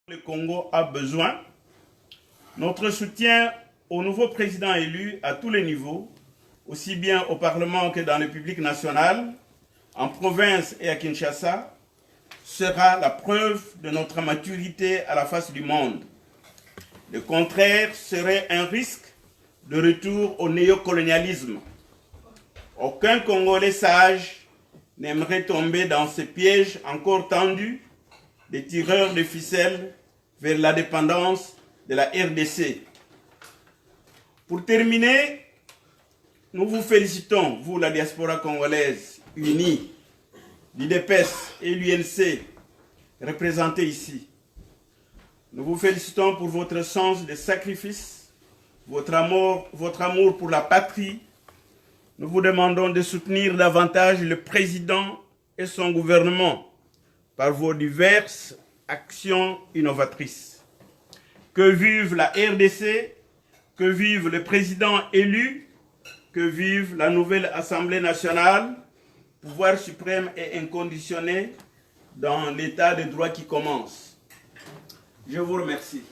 Le Congo a besoin. Notre soutien au nouveau président élu à tous les niveaux, aussi bien au Parlement que dans le public national, en province et à Kinshasa, sera la preuve de notre maturité à la face du monde. Le contraire serait un risque de retour au néocolonialisme. Aucun Congolais sage n'aimerait tomber dans ce piège encore tendu des tireurs de ficelles vers la dépendance de la RDC. Pour terminer, nous vous félicitons, vous la diaspora congolaise unie, l'UDPS et l'UNC représentés ici. Nous vous félicitons pour votre sens de sacrifice, votre amour pour la patrie. Nous vous demandons de soutenir davantage le président et son gouvernement par vos diverses actions innovatrices. Que vive la RDC, que vive le président élu, que vive la nouvelle Assemblée nationale, pouvoir suprême et inconditionné dans l'état de droit qui commence. Je vous remercie.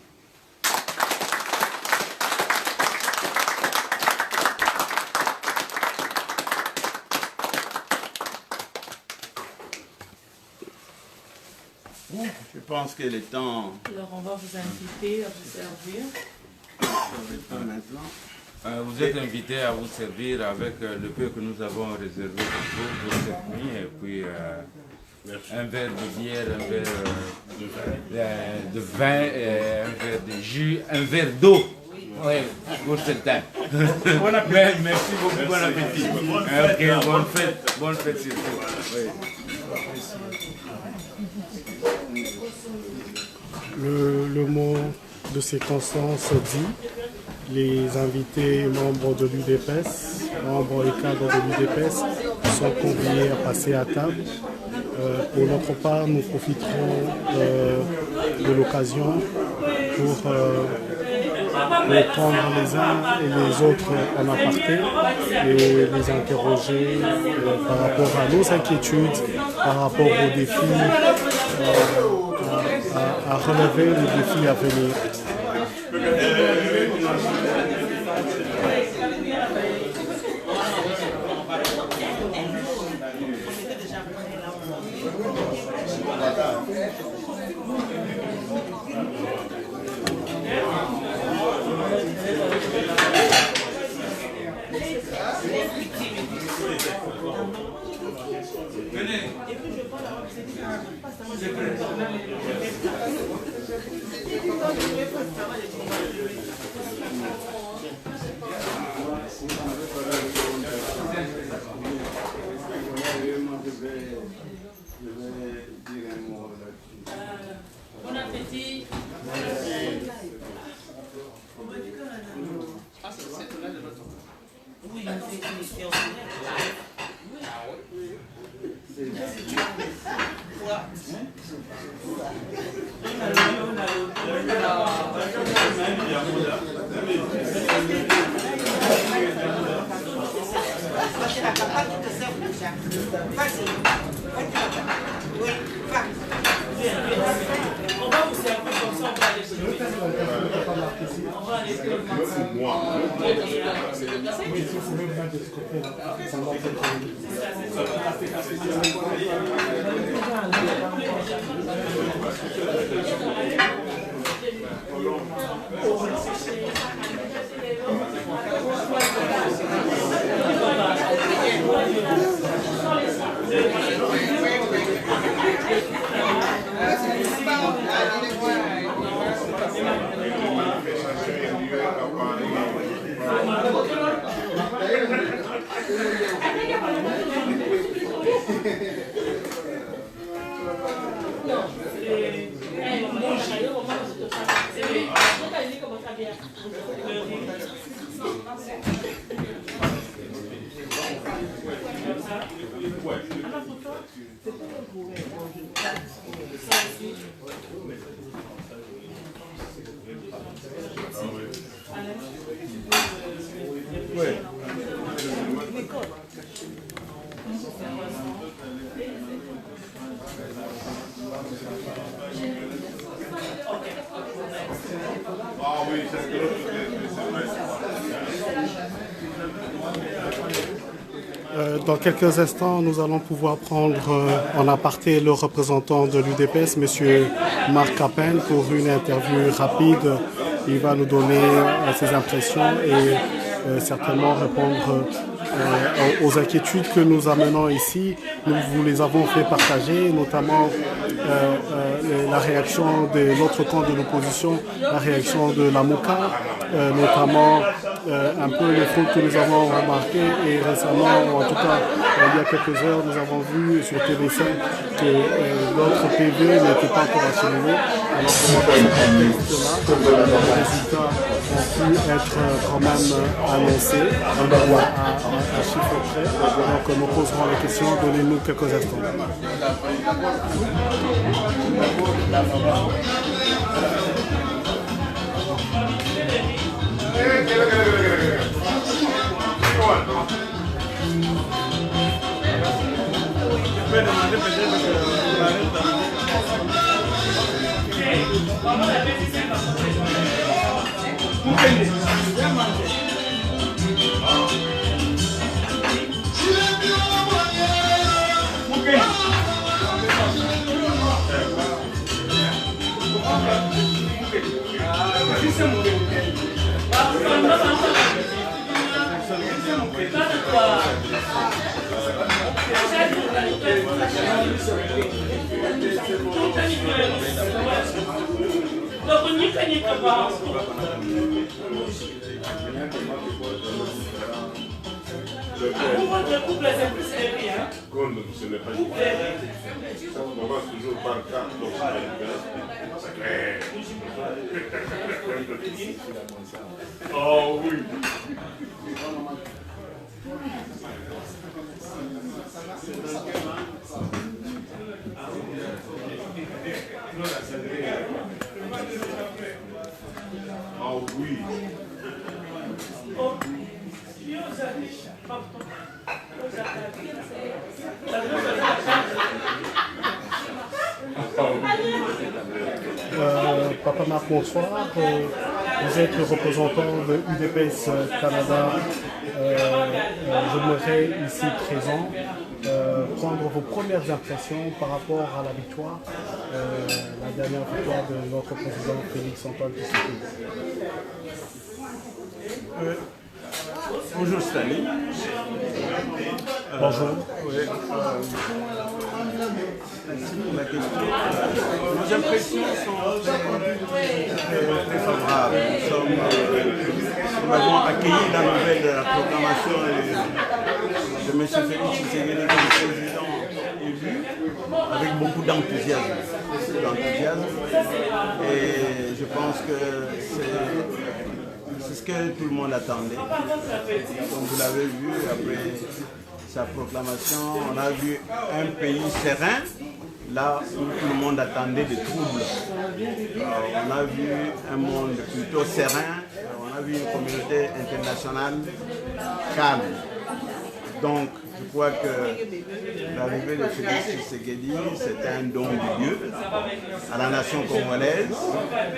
Je pense que le temps... Alors on va vous inviter à vous servir. Vous êtes invité à vous servir avec le peu que nous avons réservé pour vous pour cette nuit. Et puis un verre de bière, un verre de vin, un verre de jus, un verre d'eau. Oui, pour certains. Merci beaucoup, bon appétit. Ok, bonne fête surtout. Oui. Le mot de circonstance dit, les invités membres de l'UDPS, membres et cadres de l'UDPS sont conviés à passer à table. Pour notre part, nous profiterons de l'occasion pour prendre les uns et les autres en aparté et les interroger par rapport à nos inquiétudes, par rapport aux défis à relever, les défis à venir. Bon appétit. Oui, on va vous servir comme ça, on va aller chez nous. On va aller chez nous. Ok. Dans quelques instants, nous allons pouvoir prendre en aparté le représentant de l'UDPS, M. Marc Capin, pour une interview rapide. Il va nous donner ses impressions et certainement répondre aux inquiétudes que nous amenons ici. Nous vous les avons fait partager, notamment la réaction de l'autre camp de l'opposition, la réaction de la MOCA, notamment un peu les fautes que nous avons remarquées, et récemment, en tout cas il y a quelques heures, nous avons vu sur TV5 que notre PV n'était pas encore acheminé. Alors dans ce contexte-là, les résultats ont pu être quand même annoncés à chiffre près. Donc nous poserons la question, donnez-nous quelques instants. Votre couple, c'est plus serré, hein? Ce n'est pas ça commence toujours par carte, donc c'est oh oui. Oh oui. Papa Marc, bonsoir. Vous êtes le représentant de UDPS Canada. J'aimerais ici présent prendre vos premières impressions par rapport à la victoire, la dernière victoire de notre président Félix Antoine Tshisekedi. Bonjour Stanley. Bonjour. Merci pour la question. Nos impressions sont très favorables. Nous avons accueilli la nouvelle de la proclamation de M. Félix Tshisekedi comme président élu avec beaucoup d'enthousiasme. Et je pense que c'est ce que tout le monde attendait. Comme vous l'avez vu, après sa proclamation, on a vu un pays serein, là où tout le monde attendait des troubles. On a vu un monde plutôt serein, on a vu une communauté internationale calme. Donc, je crois que l'arrivée de Félix Tshisekedi, c'est un don de Dieu à la nation congolaise.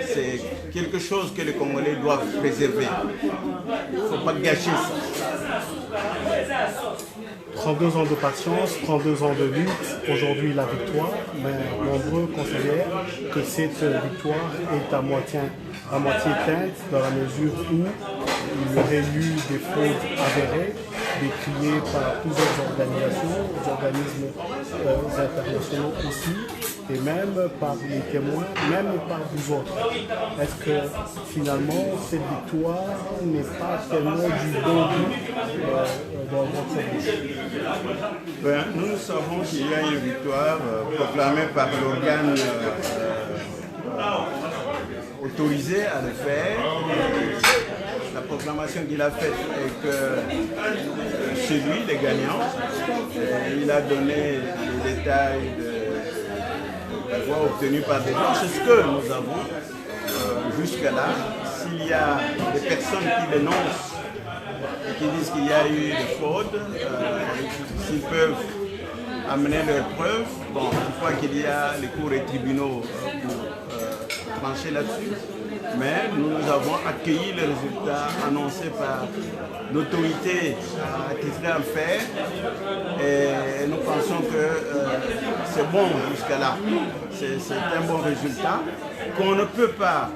C'est quelque chose que les Congolais doivent préserver. Il ne faut pas gâcher ça. 32 ans de patience, 32 ans de lutte, aujourd'hui la victoire, mais nombreux considèrent que cette victoire est à moitié éteinte dans la mesure où il y aurait eu des fraudes avérées, décriées par plusieurs organisations, des organismes internationaux aussi, et même par les témoins, même par vous autres. Est-ce que finalement cette victoire n'est pas tellement du bon goût dans votre service? Nous savons qu'il y a une victoire proclamée par l'organe autorisé à le faire. La proclamation qu'il a faite est que c'est lui le gagnant. Il a donné les détails de voix obtenues par des gens. C'est ce que nous avons jusque-là. S'il y a des personnes qui dénoncent et qui disent qu'il y a eu des fraudes, s'ils peuvent amener leurs preuves, bon, une fois qu'il y a les cours et tribunaux pour trancher là-dessus. Mais nous avons accueilli les résultats annoncés par l'autorité attitrée à le faire. Et nous pensons que c'est bon jusqu'à là. C'est un bon résultat qu'on ne peut pas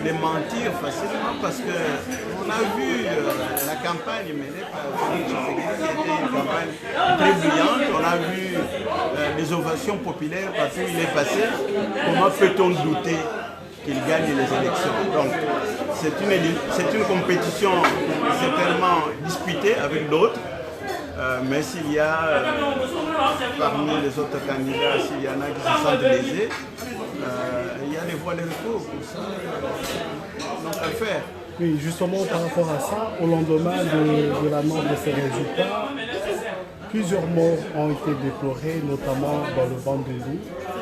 démentir facilement parce qu'on a vu la campagne menée par Félix Tshisekedi qui était une campagne très brillante. On a vu les ovations populaires partout où il est passé. Comment peut-on douter qu'il gagne les élections? Donc c'est une compétition certainement disputée avec d'autres. Mais s'il y a parmi les autres candidats, s'il y en a qui se sentent lésés, il y a des voies de recours pour ça. Donc à faire. Oui, justement par rapport à ça, au lendemain de l'annonce de ces résultats, plusieurs morts ont été déplorés, notamment dans le Bandundu.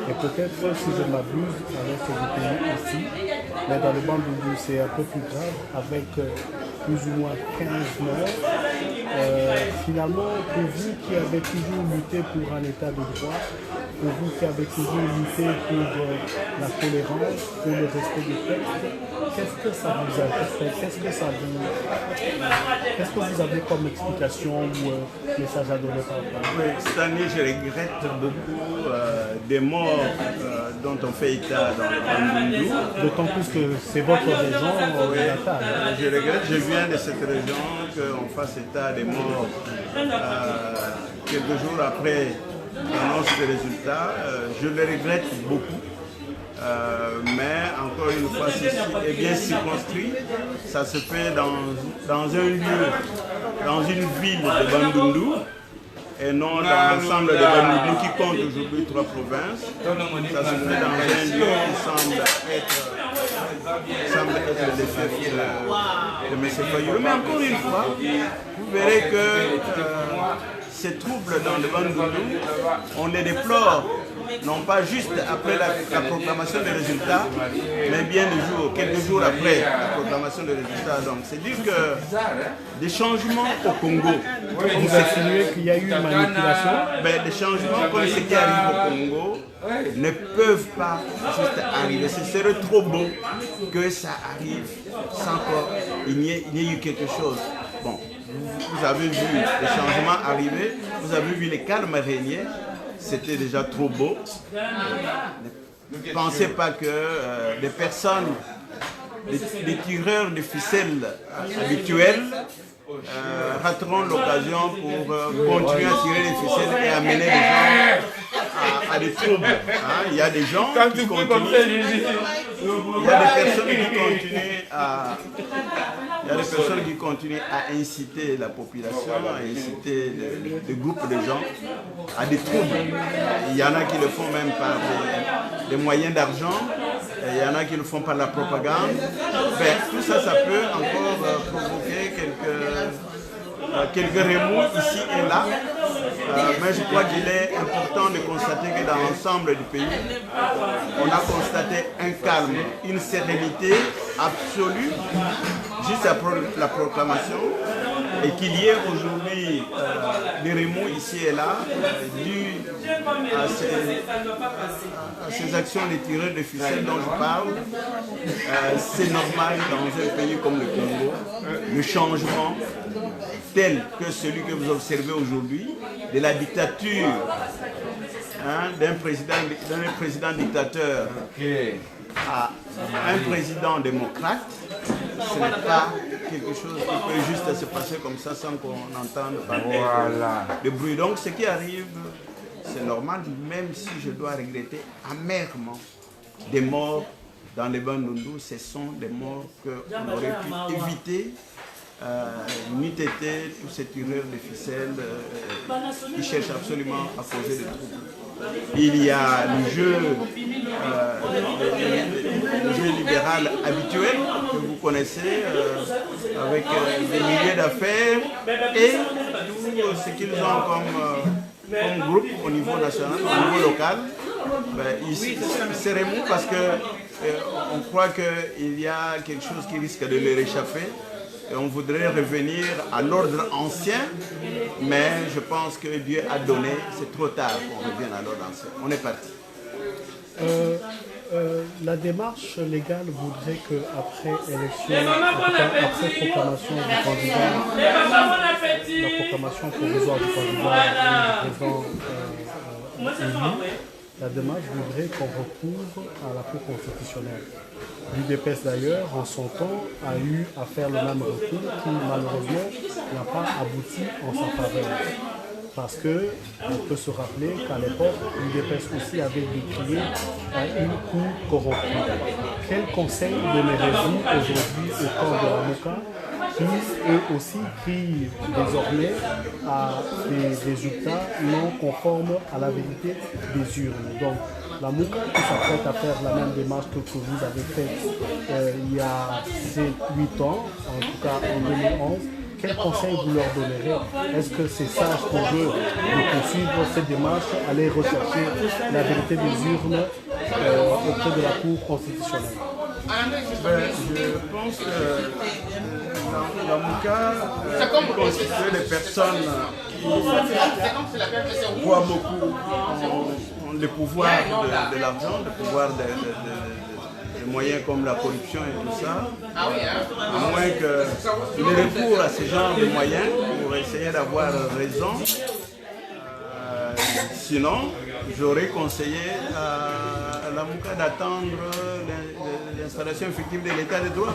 Et peut-être, si je m'abuse, à l'est du pays aussi. Mais dans le Bandundu, c'est un peu plus grave, avec plus ou moins 15 morts. Finalement, pour vous qui avez toujours lutté pour un état de droit, pour vous qui avez toujours lutté pour la tolérance, pour le respect des textes, qu'est-ce que ça vous a fait? Qu'est-ce que vous avez comme explication ou message à donner par rapport à ça? Oui, cette année, je regrette beaucoup des morts dont on fait état dans le Bandundu. D'autant plus que c'est votre région natale. Je regrette, je viens de cette région, qu'on fasse état des morts quelques jours après l'annonce des résultats. Je le regrette beaucoup. Mais encore une fois, ceci est bien circonscrit. Ça se fait dans un lieu, dans une ville de Bandundu, et non dans l'ensemble de Bandundu qui compte aujourd'hui 3 provinces. Ça se fait dans un lieu qui semble être le fief de M. Fayulu. Mais encore une fois, vous verrez que ces troubles dans le Bandundu, on les déplore, non pas juste après la proclamation des résultats, mais bien quelques jours après la proclamation des résultats. Donc c'est dire que des changements au Congo, Vous insinuez qu'il y a eu une manipulation? des changements comme ce qui arrive au Congo ne peuvent pas juste arriver. Ce serait trop beau que ça arrive sans qu'il n'y ait eu quelque chose. Bon, vous avez vu les changements arriver, vous avez vu les calmes régner. C'était déjà trop beau. Ne pensez pas que des personnes, des tireurs de ficelles habituels, rateront l'occasion pour continuer à tirer les ficelles et amener les gens à des troubles. Hein? Il y a des gens qui continuent. Il y a des personnes qui continuent à. Il y a des personnes qui continuent à inciter la population, à inciter des groupes de gens à des troubles. Il y en a qui le font même par des moyens d'argent, il y en a qui le font par la propagande. Tout ça, ça peut encore provoquer quelques remous ici et là. Mais je crois qu'il est important de constater que dans l'ensemble du pays, on a constaté un calme, une sérénité absolue juste après la proclamation, et qu'il y ait aujourd'hui des remous ici et là dus à ces actions de tireurs de ficelles dont je parle. C'est normal dans un pays comme le Congo, le changement tel que celui que vous observez aujourd'hui, de la dictature d'un président dictateur à un président démocrate, ce n'est pas quelque chose qui peut juste se passer comme ça sans qu'on entende parler de bruit. Donc ce qui arrive, c'est normal, même si je dois regretter amèrement des morts dans les Bandundu. Ce sont des morts qu'on aurait pu éviter. N'eût été tous ces tireurs de ficelles qui cherchent absolument à causer des troubles. Il y a le jeu libéral habituel que vous connaissez avec des milliers d'affaires et tout ce qu'ils ont comme groupe au niveau national, au niveau local. Ici, c'est remous parce qu'on croit qu'il y a quelque chose qui risque de leur échapper. Et on voudrait revenir à l'ordre ancien, mais je pense que Dieu a donné, c'est trop tard qu'on revienne à l'ordre ancien. On est parti. La démarche légale voudrait qu'après élection, après proclamation du candidat, la proclamation provisoire du candidat du président élu, la démarche voudrait qu'on recouvre à la Cour constitutionnelle. L'UDPS d'ailleurs, en son temps, a eu à faire le même recours qui malheureusement n'a pas abouti en sa faveur. Parce qu'on peut se rappeler qu'à l'époque, l'UDPS aussi avait décrié une cour corrompue. Quel conseil donnerez-vous aujourd'hui au camp de la Mouka qui eux aussi crient désormais à des résultats non conformes à la vérité des urnes? Donc la Mouka qui s'apprête à faire la même démarche que vous avez faite il y a 7-8 ans, en tout cas en 2011, quel conseil vous leur donnerez? Est-ce que c'est sage pour eux de poursuivre cette démarche, aller rechercher la vérité des urnes auprès de la Cour constitutionnelle? Je pense que dans la Mouka, constituer les personnes qui voient beaucoup le pouvoir de l'argent, le pouvoir des moyens comme la corruption et tout ça, à moins que le recours à ce genre de moyens pour essayer d'avoir raison. Sinon, j'aurais conseillé à la Mouka d'attendre l'installation effective de l'état de droit.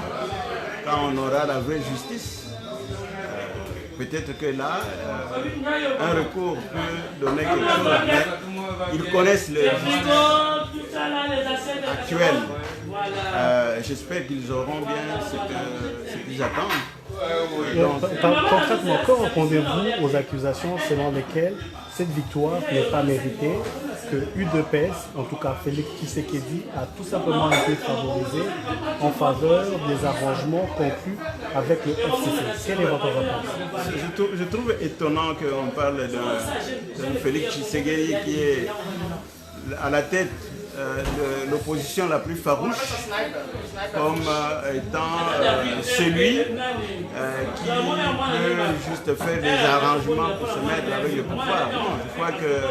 Quand on aura la vraie justice, peut-être que là, un recours peut donner quelque chose, mais ils connaissent le justice actuel. J'espère qu'ils auront bien ce qu'ils attendent. Concrètement, que répondez-vous aux accusations selon lesquelles cette victoire n'est pas méritée, que UDPS, en tout cas Félix Tshisekedi, a tout simplement été favorisé en faveur des arrangements conclus avec le FCC? Quelle est votre réponse? Je trouve étonnant qu'on parle d'un Félix Tshisekedi qui est à la tête de l'opposition la plus farouche, comme étant celui qui peut juste faire des arrangements pour se mettre avec le pouvoir. Non, je crois que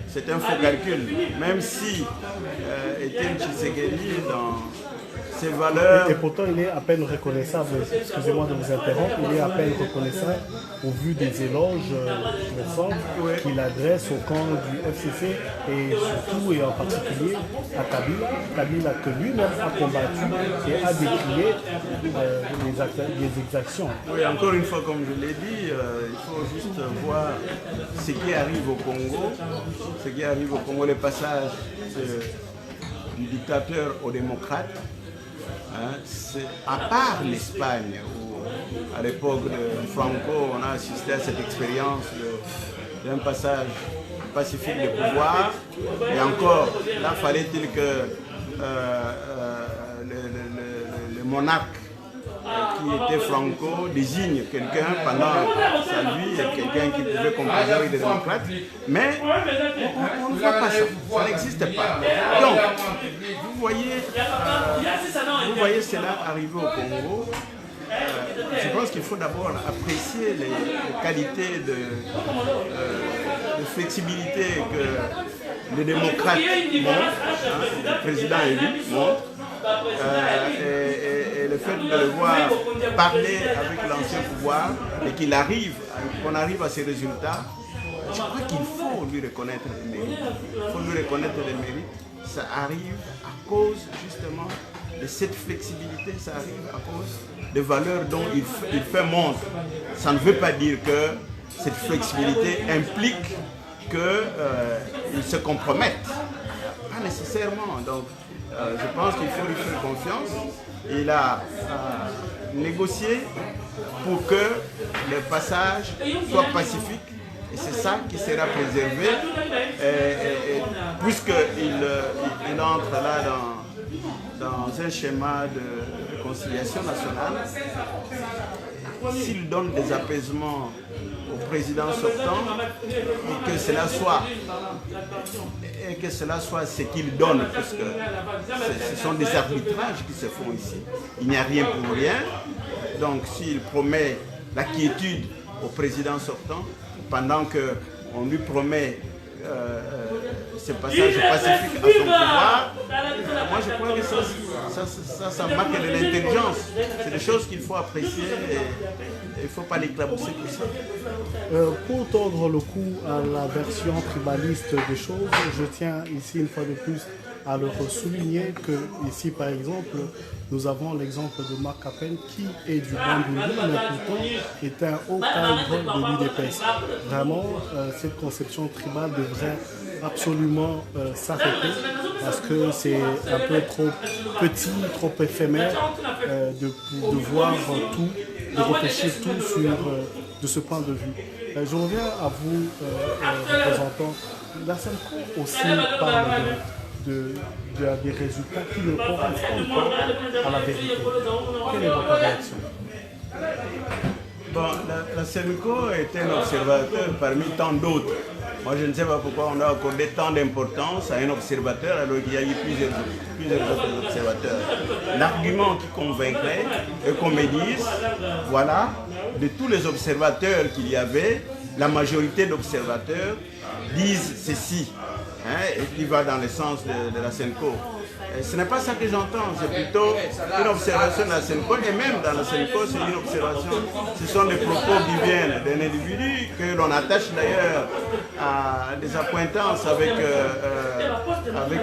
c'est un faux calcul. Même si Étienne Tshisekedi, dans ses valeurs... Et pourtant, il est à peine reconnaissable, excusez-moi de vous interrompre, il est à peine reconnaissable au vu des éloges récents qu'il adresse au camp du FCC et surtout et en particulier à Kabila que lui-même a combattu et a décrié les exactions. Oui, encore une fois, comme je l'ai dit, il faut juste voir ce qui arrive au Congo, le passage du dictateur au démocrate. À part l'Espagne, où à l'époque de Franco, on a assisté à cette expérience d'un passage pacifique de pouvoir. Et encore, là, fallait-il que le monarque qui était Franco désigne quelqu'un pendant sa vie, quelqu'un qui pouvait composer avec des démocrates. Mais on ne voit pas ça, ça n'existe pas. Donc, vous voyez cela arriver au Congo. Je pense qu'il faut d'abord apprécier les qualités de flexibilité que les démocrates montrent, le président élu montre. Et le fait de le voir parler avec l'ancien pouvoir et qu'on arrive à ces résultats, je crois qu'il faut lui reconnaître les mérites. Ça arrive à cause justement de cette flexibilité, ça arrive à cause des valeurs dont il fait montre. Ça ne veut pas dire que cette flexibilité implique qu'il se compromette. Pas nécessairement. Donc, je pense qu'il faut lui faire confiance. Il a négocié pour que le passage soit pacifique et c'est ça qui sera préservé puisqu'il entre là dans un schéma de réconciliation nationale. S'il donne des apaisements au président sortant et que cela soit ce qu'il donne, parce que ce sont des arbitrages qui se font ici. Il n'y a rien pour rien. Donc s'il promet la quiétude au président sortant, pendant qu'on lui promet ce passage pacifique à son pouvoir, moi je crois que ça marque de l'intelligence. C'est des choses qu'il faut apprécier et il ne faut pas l'éclabousser pour ça. Pour tordre le cou à la version tribaliste des choses, je tiens ici une fois de plus à leur souligner que ici par exemple nous avons l'exemple de Marc Capel qui est du Bandouli mais pourtant est un haut cadre de l'UDPS. Vraiment cette conception tribale devrait absolument s'arrêter parce que c'est un peu trop petit, trop éphémère de voir tout, de réfléchir tout de ce point de vue. Je reviens à vous, représentant. La SENCO aussi parle des résultats qui ne correspondent pas à la vérité. Quelle est votre réaction? Bon, la SENCO est un observateur parmi tant d'autres. Moi, je ne sais pas pourquoi on a accordé tant d'importance à un observateur alors qu'il y a eu plusieurs autres observateurs. L'argument qui convaincrait est qu'on me dise, voilà, de tous les observateurs qu'il y avait, la majorité d'observateurs disent ceci, hein, et qui va dans le sens de la SENCO. Ce n'est pas ça que j'entends, c'est plutôt une observation de la SENCO, et même dans la SENCO, c'est une observation. Ce sont des propos qui viennent d'un individu que l'on attache d'ailleurs à des accointances avec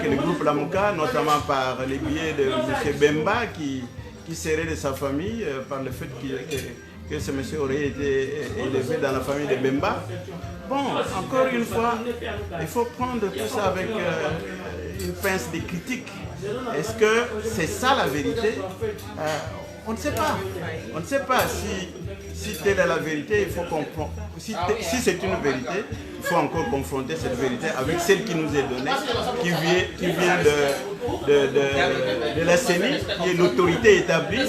le groupe Lamuka, notamment par les biais de M. Bemba qui serait de sa famille par le fait que ce monsieur aurait été élevé dans la famille de Bemba. Bon, encore une fois, il faut prendre tout ça avec une pince de critique. Est-ce que c'est ça la vérité? On ne sait pas. On ne sait pas si telle est la vérité. Il faut comprendre. Si c'est une vérité, il faut encore confronter cette vérité avec celle qui nous est donnée, qui vient de la CENI, qui est l'autorité établie.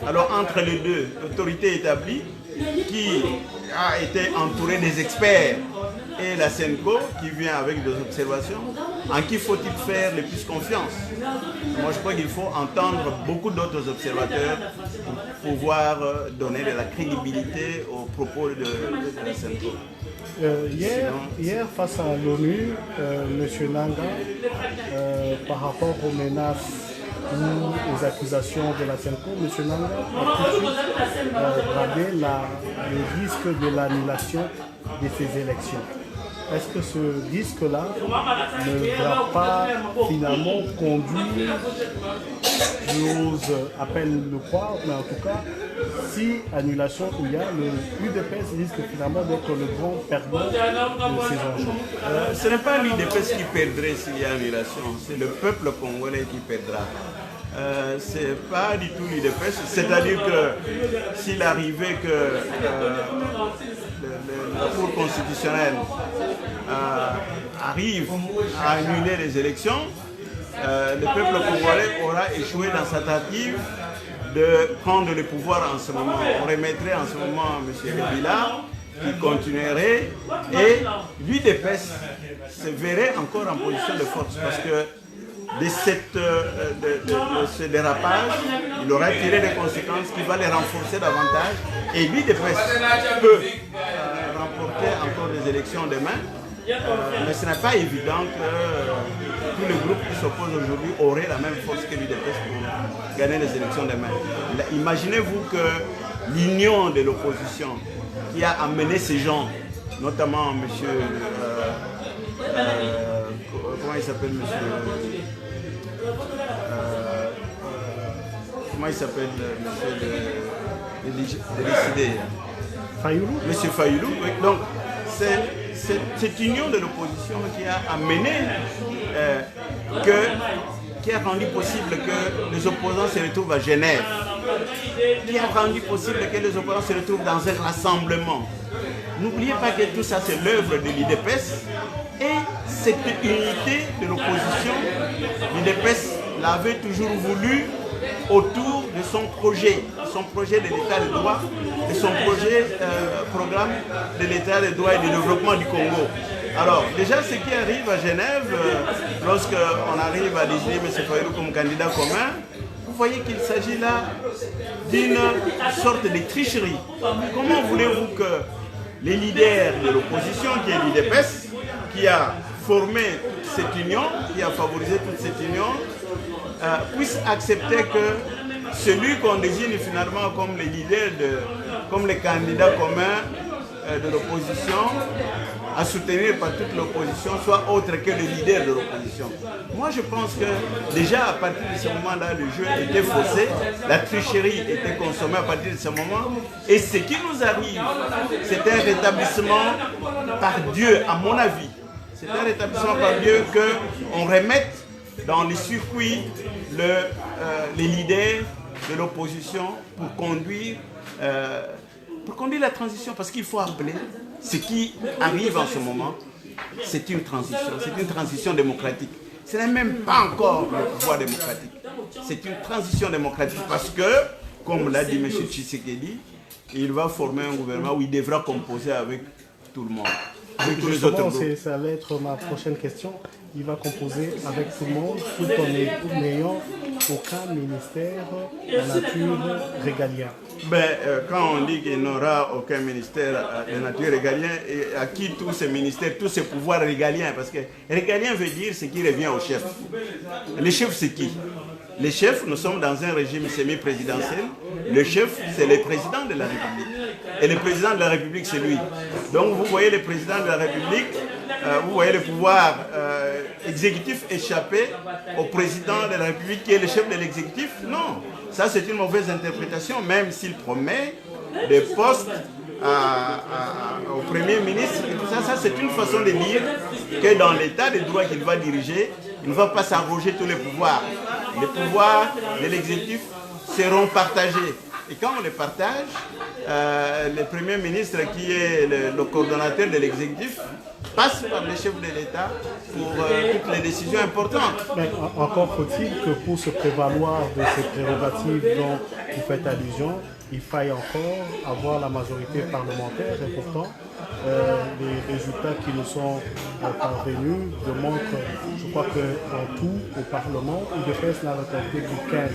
Alors entre les deux, l'autorité établie qui a été entourée des experts et la SENCO qui vient avec des observations, en qui faut-il faire le plus confiance? Moi je crois qu'il faut entendre beaucoup d'autres observateurs pour pouvoir donner de la crédibilité aux propos de la SENCO. Hier, face à l'ONU, M. Nanga, par rapport aux menaces ou aux accusations de la SENCO, M. Nanga a tout de suite bradé le risque de l'annulation de ces élections. Est-ce que ce risque-là ne va pas finalement conduire, j'ose à peine le croire, mais en tout cas, si annulation il y a, le UDPS risque finalement d'être le grand perdant de ces enjeux? Ce n'est pas l'UDPS qui perdrait s'il y a annulation, c'est le peuple congolais qui perdra. Ce n'est pas du tout l'UDPS, c'est-à-dire que s'il arrivait que la Cour constitutionnelle arrive à annuler les élections, le peuple congolais aura échoué dans sa tentative de prendre le pouvoir en ce moment. On remettrait en ce moment M. Kabila, qui continuerait, et l'UDPS se verrait encore en position de force parce que de ce dérapage, il aura tiré des conséquences qui vont les renforcer davantage et l'UDPS peut remporter encore des élections demain. Mais ce n'est pas évident que tous les groupes qui s'opposent aujourd'hui auraient la même force que l'UDPS pour gagner les élections demain. Imaginez-vous que l'union de l'opposition qui a amené ces gens, notamment M. Comment il s'appelle, comment il s'appelle, monsieur de décider Fayoulou? Monsieur Fayoulou, oui. Donc, c'est cette union de l'opposition qui a amené, qui a rendu possible que les opposants se retrouvent à Genève, qui a rendu possible que les opposants se retrouvent dans un rassemblement. N'oubliez pas que tout ça, c'est l'œuvre de l'UDPS et cette unité de l'opposition, l'UDPS l'avait toujours voulu autour de son projet de l'état de droit, de son programme de l'état de droit et du développement du Congo. Alors, déjà, ce qui arrive à Genève, lorsqu'on arrive à désigner M. Fayoulou comme candidat commun, vous voyez qu'il s'agit là d'une sorte de tricherie. Comment voulez-vous que les leaders de l'opposition, qui est l'UDPS, qui a formé cette union, qui a favorisé toute cette union, puisse accepter que celui qu'on désigne finalement comme le leader, comme le candidat commun de l'opposition, à soutenir par toute l'opposition, soit autre que le leader de l'opposition. Moi, je pense que déjà à partir de ce moment-là, le jeu était faussé, la tricherie était consommée à partir de ce moment. Et ce qui nous arrive, c'est un rétablissement par Dieu, à mon avis. C'est un rétablissement par Dieu qu'on remette dans les circuits les leaders de l'opposition pour conduire la transition. Parce qu'il faut rappeler, ce qui arrive en ce moment, c'est une transition démocratique. Ce n'est même pas encore le pouvoir démocratique. C'est une transition démocratique parce que, comme l'a dit M. Tshisekedi, il va former un gouvernement où il devra composer avec tout le monde. Avec tous les autres groupes. Ça va être ma prochaine question. Il va composer avec tout le monde tout en n'ayant aucun ministère de nature régalienne. Quand on dit qu'il n'aura aucun ministère de nature régalienne, et à qui tous ces ministères, tous ces pouvoirs régaliens, parce que régalien veut dire ce qui revient au chef. Les chefs, c'est qui? Les chefs, nous sommes dans un régime semi-présidentiel. Le chef, c'est le président de la République. Et le président de la République, c'est lui. Donc vous voyez le président de la République, vous voyez le pouvoir exécutif échapper au président de la République qui est le chef de l'exécutif. Non, ça c'est une mauvaise interprétation, même s'il promet des postes au Premier ministre. Et tout ça, c'est une façon de dire que dans l'état de droit qu'il va diriger, il ne va pas s'arroger tous les pouvoirs. Les pouvoirs de l'exécutif seront partagés. Et quand on les partage, le Premier ministre, qui est le coordonnateur de l'exécutif, passe par les chefs de l'État pour toutes les décisions importantes. Mais encore faut-il que pour se prévaloir de ces prérogatives dont vous faites allusion, il faille encore avoir la majorité parlementaire et pourtant les résultats qui nous sont parvenus démontrent, je crois qu'en tout au Parlement, UDPS n'a récolté que 15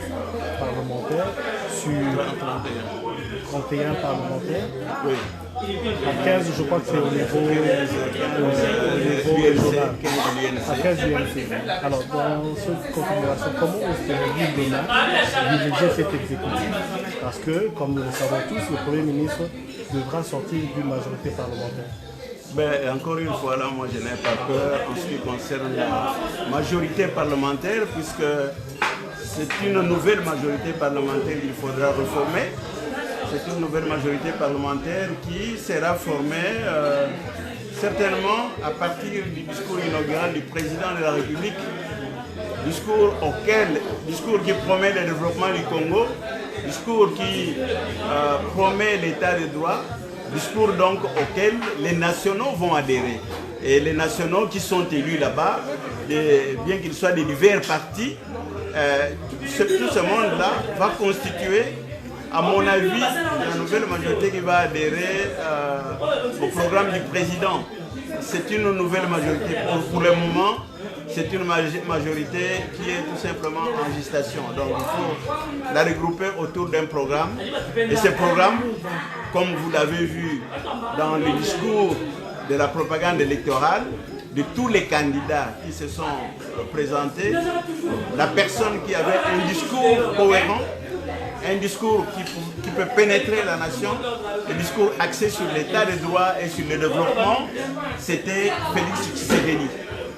parlementaires sur 31 parlementaires. Oui. À 15, je crois que c'est au niveau régional. À 15 du NC. Alors, dans cette configuration, comment est-ce que le gouvernement dirigeait cet exécutif? Parce que, comme nous le savons tous, le Premier ministre devra sortir d'une majorité parlementaire. Encore une fois, là, moi, je n'ai pas peur en ce qui concerne la majorité parlementaire, puisque c'est une nouvelle majorité parlementaire qu'il faudra reformer. C'est une nouvelle majorité parlementaire qui sera formée certainement à partir du discours inaugural du président de la République, discours qui promet le développement du Congo, discours qui promet l'état de droit, discours donc auquel les nationaux vont adhérer. Et les nationaux qui sont élus là-bas, bien qu'ils soient des divers partis, tout ce monde-là va constituer, à mon avis, la nouvelle majorité qui va adhérer au programme du président. C'est une nouvelle majorité. Pour le moment, c'est une majorité qui est tout simplement en gestation. Donc il faut la regrouper autour d'un programme. Et ce programme, comme vous l'avez vu dans le discours de la propagande électorale, de tous les candidats qui se sont présentés, la personne qui avait un discours cohérent, un discours qui peut pénétrer la nation, un discours axé sur l'état de droit et sur le développement, c'était Félix Tshisekedi.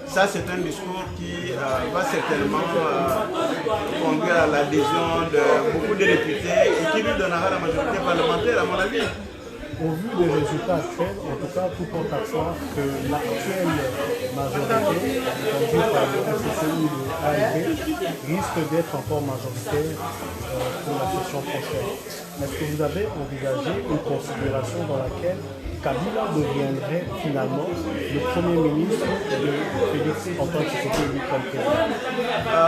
Ça, c'est un discours qui va certainement conduire à l'adhésion de beaucoup de députés et qui lui donnera la majorité parlementaire, à mon avis. Au vu des résultats actuels, en tout cas, tout porte à croire que l'actuelle majorité, conduite par le FCCI et le ALP, risque d'être encore majoritaire pour la session prochaine. Est-ce que vous avez envisagé une configuration dans laquelle Kabila deviendrait finalement le Premier ministre de Félix Antoine Tshisekedi comme président?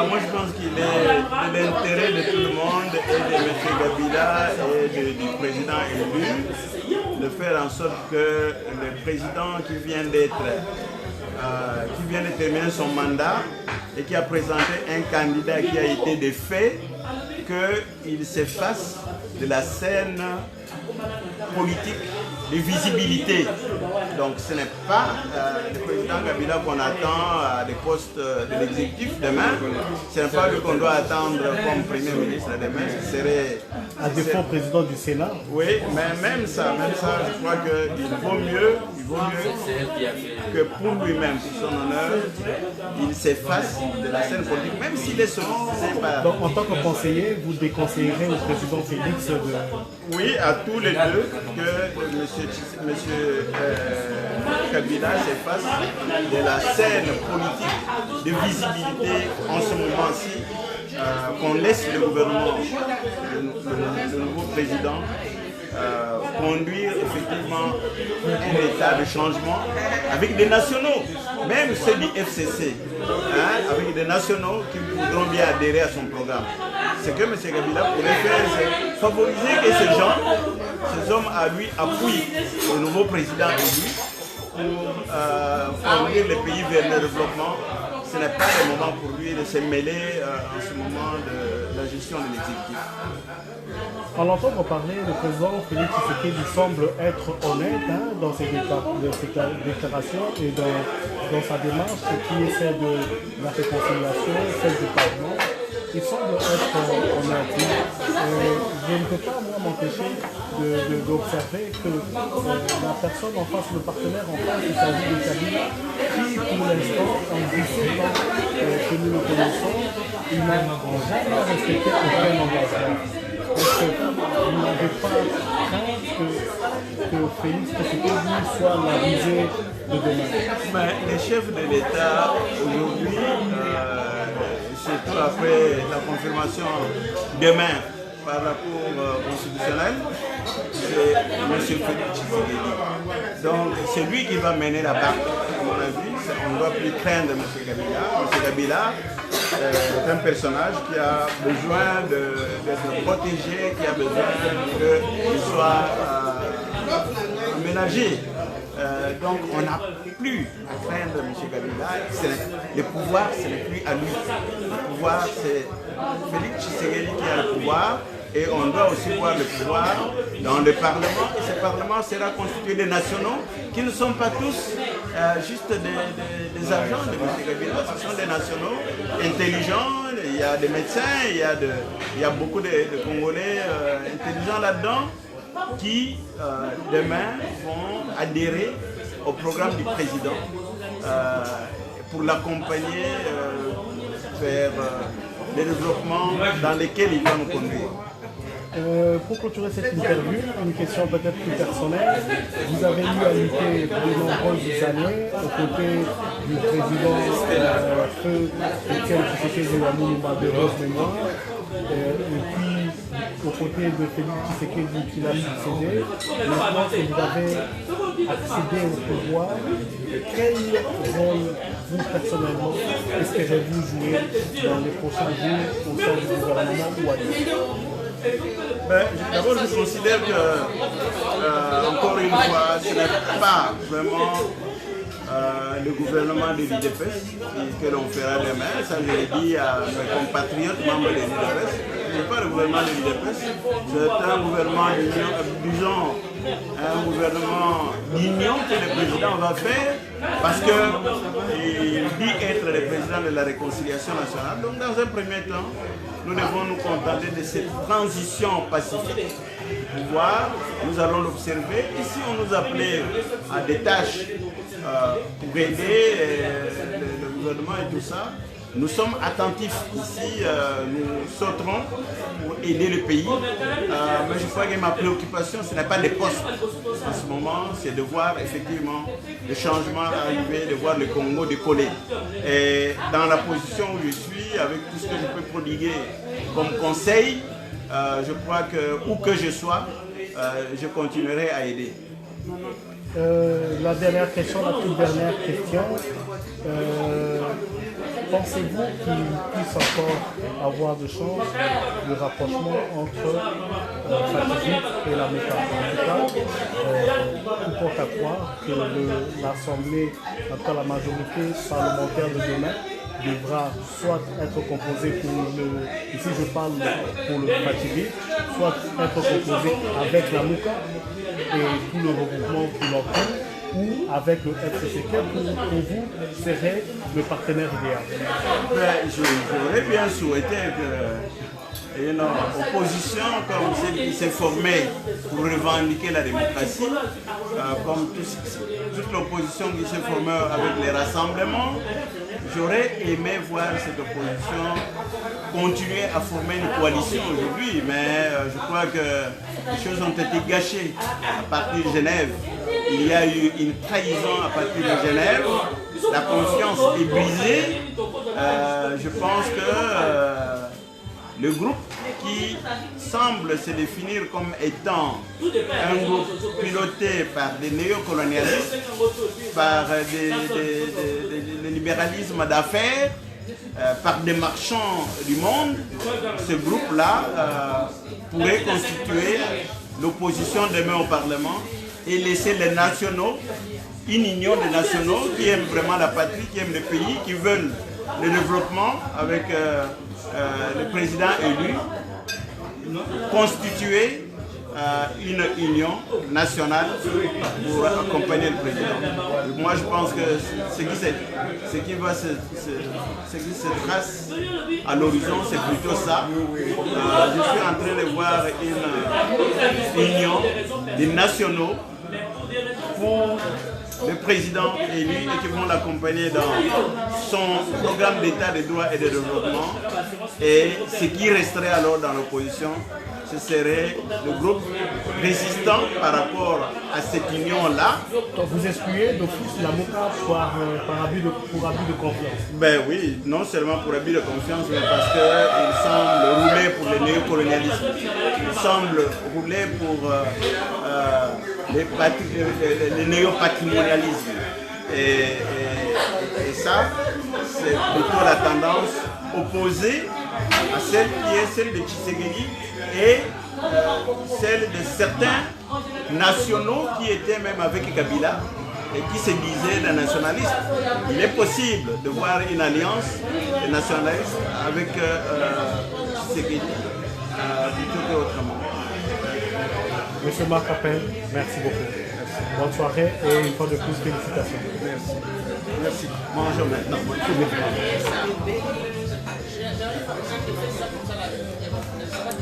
Moi, je pense qu'il est de l'intérêt de tout le monde et de M. Kabila et du président élu de faire en sorte que le président qui vient de terminer son mandat et qui a présenté un candidat qui a été défait, qu'il s'efface de la scène politique de visibilité. Donc ce n'est pas le président Kabila qu'on attend à des postes de l'exécutif demain. Ce n'est pas lui qu'on doit attendre comme Premier ministre demain. Ce serait... À défaut président du Sénat. Oui, mais même ça, je crois qu'il vaut mieux que pour lui-même, pour son honneur, il s'efface de la scène politique, même s'il est sollicité par... Donc en tant que conseiller, vous déconseillerez au président Félix de... Oui, à tous les deux, que M. Kabila s'efface de la scène politique de visibilité en ce moment-ci, qu'on laisse le gouvernement, le nouveau président, conduire effectivement un état de changement avec des nationaux, même ceux du FCC, avec des nationaux qui voudront bien adhérer à son programme. Ce que M. Kabila pourrait faire, c'est favoriser que ces gens, ces hommes à lui, appuient le nouveau président élu pour conduire le pays vers le développement. Ce n'est pas le moment pour lui de se mêler en ce moment de la gestion de l'exécutif. En l'entendant parler, le président Félix Tshisekedi semble être honnête dans ses déclarations et dans sa démarche qui est celle de la réconciliation, celle du Parlement. Il semble être honnête. Je ne peux pas, moi, m'empêcher d'observer que la personne en face, le partenaire en face, il s'agit de Kabila, qui, pour l'instant, en 17 ans que nous le connaissons, il n'a jamais respecté aucun engagement. Est-ce que vous n'avez pas crainte que Félix Tshisekedi soit la risée de demain? Mais les chefs de l'État, aujourd'hui, surtout après la confirmation demain par la Cour constitutionnelle, c'est M. Félix Tshisekedi. Donc c'est lui qui va mener la barque, à mon avis. On ne doit plus craindre M. Kabila. M. Kabila est un personnage qui a besoin d'être protégé, qui a besoin qu'il soit aménagé. Donc on n'a plus à craindre M. Kabila. Le pouvoir, ce n'est plus à lui. Le pouvoir, c'est Félix Tshisekedi qui a le pouvoir. Et on doit aussi voir le pouvoir dans le Parlement. Et ce Parlement sera constitué de nationaux qui ne sont pas tous juste des agents de M. Kabila. Ce sont des nationaux intelligents. Il y a des médecins, il y a beaucoup de Congolais intelligents là-dedans qui, demain, vont adhérer au programme du président pour l'accompagner vers les développements dans lesquels il va nous conduire. Pour clôturer cette interview, une question peut-être plus personnelle. Vous avez eu à lutter de nombreuses années aux côtés du président Feu Etienne Tshisekedi Lumumba de heureuse mémoire, et puis aux côtés de Félix Tshisekedi qui l'a succédé. Maintenant que vous avez accédé au pouvoir, quel rôle vous personnellement espérez-vous jouer dans les prochains jours au sein du gouvernement ou ailleurs? D'abord, je considère que, encore une fois, ce n'est pas vraiment le gouvernement de l'UDPS que l'on fera demain. Ça, je l'ai dit à mes compatriotes membres de l'UDPS. Ce n'est pas le gouvernement de l'UDPS, c'est un gouvernement d'union, un gouvernement d'union que le président va faire parce qu'il dit être le président de la réconciliation nationale. Donc, dans un premier temps, nous devons nous contenter de cette transition pacifique du pouvoir. Nous allons l'observer. Ici, on nous appelait à des tâches pour aider le gouvernement et tout ça. Nous sommes attentifs ici, nous sauterons pour aider le pays. Mais je crois que ma préoccupation, ce n'est pas des postes. En ce moment, c'est de voir effectivement le changement arriver, de voir le Congo décoller. Et dans la position où je suis, avec tout ce que je peux prodiguer comme conseil, je crois que où que je sois, je continuerai à aider. La dernière question, la toute dernière question. Pensez-vous qu'il puisse encore avoir de chance de rapprochement entre Fatigue et la méthode? En tout cas, tout porte à croire que l'Assemblée, en tout cas la majorité parlementaire de demain, devra soit être composé ici je parle pour le Fatigué, soit être composé avec la Mouka et tout le regroupement qui l'entoure, ou avec le FCC. Quel pour vous serait le partenaire idéal? J'aurais bien souhaité que une opposition comme celle qui s'est formée pour revendiquer la démocratie, comme toute l'opposition qui s'est formée avec les rassemblements, j'aurais aimé voir cette opposition continuer à former une coalition aujourd'hui, mais je crois que les choses ont été gâchées à partir de Genève. Il y a eu une trahison à partir de Genève, la confiance est brisée. Je pense que le groupe qui semble se définir comme étant un groupe piloté par des néocolonialistes, par le libéralisme d'affaires, par des marchands du monde, ce groupe-là pourrait constituer l'opposition demain au Parlement et laisser les nationaux, une union des nationaux qui aiment vraiment la patrie, qui aiment le pays, qui veulent le développement avec le président élu, constituer une union nationale pour accompagner le président. Et moi je pense que ce qui se trace à l'horizon, c'est plutôt ça. Je suis en train de voir une union des nationaux pour le président élu et qui vont l'accompagner dans son programme d'état de droit et de développement. Et ce qui resterait alors dans l'opposition, ce serait le groupe résistant par rapport à cette union-là. Donc vous excluez d'office la MOCA pour abus de confiance? Ben oui, non seulement pour abus de confiance, mais parce qu'il semble rouler pour le néocolonialisme. Il semble rouler pour le néopatrimonialisme. Et ça, c'est plutôt la tendance opposée à celle qui est celle de Tshisekedi et celle de certains nationaux qui étaient même avec Kabila et qui se disaient des nationalistes. Il est possible de voir une alliance des nationalistes avec Tshisekedi plutôt qu'autrement. Monsieur Marc Appel, merci beaucoup. Merci. Bonne soirée et une fois de plus, félicitations. Merci. Merci. Bonjour maintenant.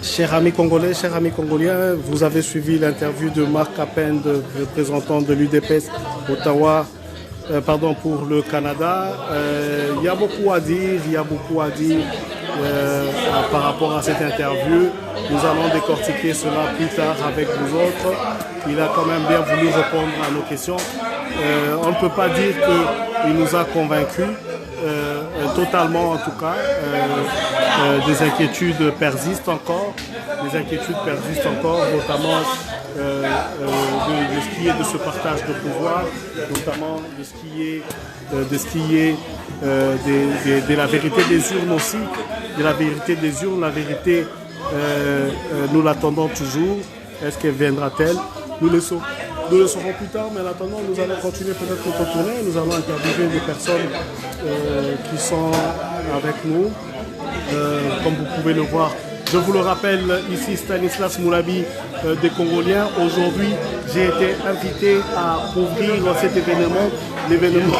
Chers amis congolais, chers amis congoliens, vous avez suivi l'interview de Marc Appel, représentant de l'UDPS Ottawa, pour le Canada. Il y a beaucoup à dire, par rapport à cette interview. Nous allons décortiquer cela plus tard avec vous autres. Il a quand même bien voulu répondre à nos questions. On ne peut pas dire qu'il nous a convaincus, totalement en tout cas. Des inquiétudes persistent encore, notamment de ce qui est de ce partage de pouvoir, notamment de ce qui est de la vérité des urnes aussi, la vérité, nous l'attendons toujours. Est-ce qu'elle viendra-t-elle? Nous le saurons plus tard, mais en attendant, nous allons continuer peut-être notre tournée. Nous allons interviewer des personnes qui sont avec nous. Comme vous pouvez le voir, je vous le rappelle, ici Stanislas Moulabi des Congoliens. Aujourd'hui, j'ai été invité à ouvrir cet événement, l'événement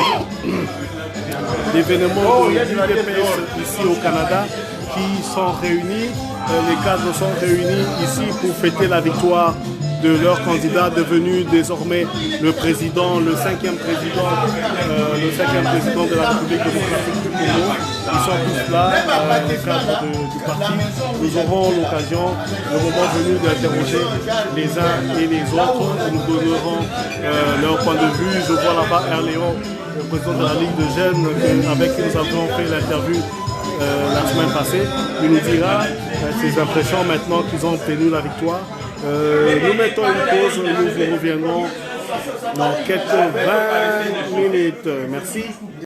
de l'UDPS ici au Canada, qui sont réunis, les cadres sont réunis ici pour fêter la victoire de leur candidat devenu désormais le président, le cinquième président de la République démocratique du Congo. Ils sont tous là, au cadre du parti. Nous aurons l'occasion, le moment venu, d'interroger les uns et les autres. Nous donnerons leur point de vue. Je vois là-bas Erléon, le président de la Ligue de Jeunes, avec qui nous avons fait l'interview la semaine passée. Il nous dira ses impressions maintenant qu'ils ont obtenu la victoire. Nous mettons une pause, nous vous reviendrons dans quelques 20 minutes. Merci.